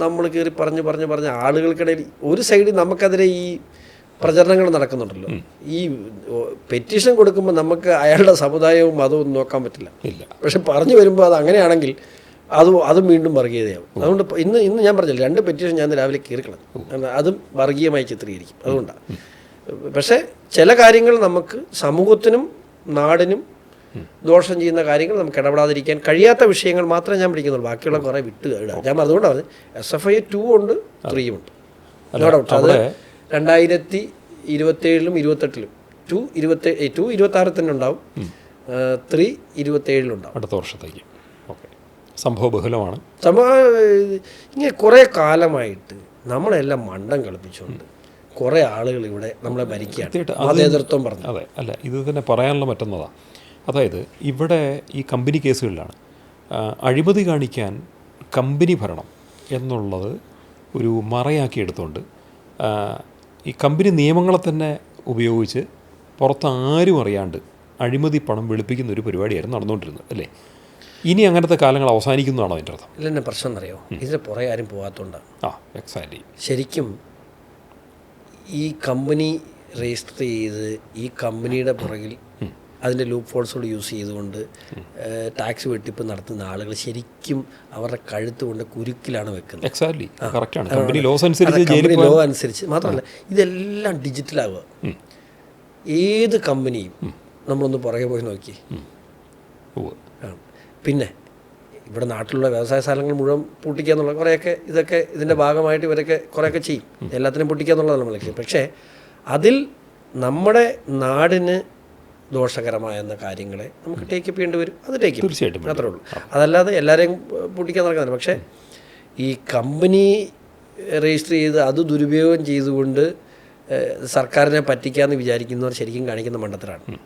Speaker 2: നമ്മൾ കയറി പറഞ്ഞ് ആളുകൾക്കിടയിൽ ഒരു സൈഡിൽ നമുക്കെതിരെ ഈ പ്രചരണങ്ങൾ നടക്കുന്നുണ്ടല്ലോ. ഈ പെറ്റീഷൻ കൊടുക്കുമ്പോൾ നമുക്ക് അയാളുടെ സമുദായവും മതവും നോക്കാൻ പറ്റില്ല. പക്ഷെ പറഞ്ഞു വരുമ്പോൾ അത് അങ്ങനെയാണെങ്കിൽ അതും വീണ്ടും വർഗീയതയാവും. അതുകൊണ്ട് ഇന്ന് ഞാൻ പറഞ്ഞില്ല, 2 പെറ്റീഷൻ ഞാൻ രാവിലെ കീറിക്കളഞ്ഞു. അതും വർഗീയമായി ചിത്രീകരിക്കും. അതുകൊണ്ടാണ്. പക്ഷേ ചില കാര്യങ്ങൾ നമുക്ക് സമൂഹത്തിനും നാടിനും ദോഷം ചെയ്യുന്ന കാര്യങ്ങൾ നമുക്ക് ഇടപെടാതിരിക്കാൻ കഴിയാത്ത വിഷയങ്ങൾ മാത്രമേ ഞാൻ പിടിക്കുന്നുള്ളൂ. ബാക്കിയുള്ള കുറേ വിട്ട് ഇടാം. ഞാൻ അതുകൊണ്ട് പറഞ്ഞു SFIO 2 ഉണ്ട്, 3 ഉണ്ട്. അത് 2027 28 2 26 തന്നെ ഉണ്ടാവും, 3 27 ഉണ്ടാവും.
Speaker 1: അടുത്ത വർഷത്തേക്ക്. ഓക്കെ, സംഭവ ബഹുലമാണ്.
Speaker 2: ഇങ്ങനെ കുറേ കാലമായിട്ട് നമ്മളെല്ലാം മണ്ടം കളിപ്പിച്ചുകൊണ്ട് കുറേ ആളുകൾ ഇവിടെ നമ്മളെ ഭരിക്കുകയാണ്, നേതൃത്വം പറഞ്ഞു.
Speaker 1: അതെ, അല്ല, ഇത് തന്നെ പറയാനുള്ള മറ്റൊന്നതാണ്. അതായത് ഇവിടെ ഈ കമ്പനി കേസുകളിലാണ് അഴിമതി കാണിക്കാൻ കമ്പനി ഭരണം എന്നുള്ളത് ഒരു മറയാക്കി എടുത്തുകൊണ്ട് ഈ കമ്പനി നിയമങ്ങളെ തന്നെ ഉപയോഗിച്ച് പുറത്ത് ആരും അറിയാണ്ട് അഴിമതി പണം വെളുപ്പിക്കുന്ന ഒരു പരിപാടിയായിരുന്നു നടന്നുകൊണ്ടിരുന്നത്, അല്ലേ? ഇനി അങ്ങനത്തെ കാലങ്ങൾ അവസാനിക്കുന്നതാണോ അതിൻ്റെ അർത്ഥം?
Speaker 2: ഇല്ല, എന്നെ പ്രശ്നം എന്നറിയോ, ഇതിന് പുറകെ ആരും പോകാത്തതുകൊണ്ടാണ്.
Speaker 1: എക്സാക്ട്ലി.
Speaker 2: ശരിക്കും ഈ കമ്പനി രജിസ്റ്റർ ചെയ്ത് ഈ കമ്പനിയുടെ പുറകിൽ അതിൻ്റെ ലൂപ്പ് ഫോൾസുകൾ യൂസ് ചെയ്തുകൊണ്ട് ടാക്സ് വെട്ടിപ്പ് നടത്തുന്ന ആളുകൾ ശരിക്കും അവരുടെ കഴുത്ത് കൊണ്ട് കുരുക്കിലാണ് വെക്കുന്നത്.
Speaker 1: എക്സാക്ട്ലി കറക്റ്റാണ്. കമ്പനി ലോസ് അനുസരിച്ച്
Speaker 2: കമ്പനി ലോ അനുസരിച്ച് മാത്രമല്ല ഇതെല്ലാം ഡിജിറ്റലാവുക. ഏത് കമ്പനിയും നമ്മളൊന്ന് പുറകെ പോയി നോക്കി. പിന്നെ ഇവിടെ നാട്ടിലുള്ള വ്യവസായ സ്ഥലങ്ങൾ മുഴുവൻ പൂട്ടിക്കുക എന്നുള്ള കുറേയൊക്കെ ഇതൊക്കെ ഇതിൻ്റെ ഭാഗമായിട്ട് ഇവരൊക്കെ കുറേയൊക്കെ ചെയ്യും. എല്ലാത്തിനും പൊട്ടിക്കുക എന്നുള്ളതാണ് നമ്മൾ ലക്ഷ്യം. പക്ഷേ അതിൽ നമ്മുടെ നാടിന് ദോഷകരമായ കാര്യങ്ങളെ നമുക്ക് ടേക്കപ്പ് ചെയ്യേണ്ടി വരും. അത് ടേക്കപ്പ്
Speaker 1: തീർച്ചയായിട്ടും
Speaker 2: മാത്രമേ ഉള്ളൂ. അതല്ലാതെ എല്ലാവരെയും പൊട്ടിക്കാൻ നടക്കുന്നില്ല. പക്ഷേ ഈ കമ്പനി രജിസ്റ്റർ ചെയ്ത് അത് ദുരുപയോഗം ചെയ്തുകൊണ്ട് സർക്കാരിനെ പറ്റിക്കാമെന്ന് വിചാരിക്കുന്നവർ ശരിക്കും കാണിക്കുന്ന മണ്ടത്തരാണ്.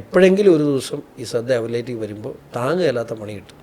Speaker 2: എപ്പോഴെങ്കിലും ഒരു ദിവസം ഈ ശ്രദ്ധ അവരിലേക്ക് വരുമ്പോൾ താങ്ങുകയില്ലാത്ത പണി കിട്ടും.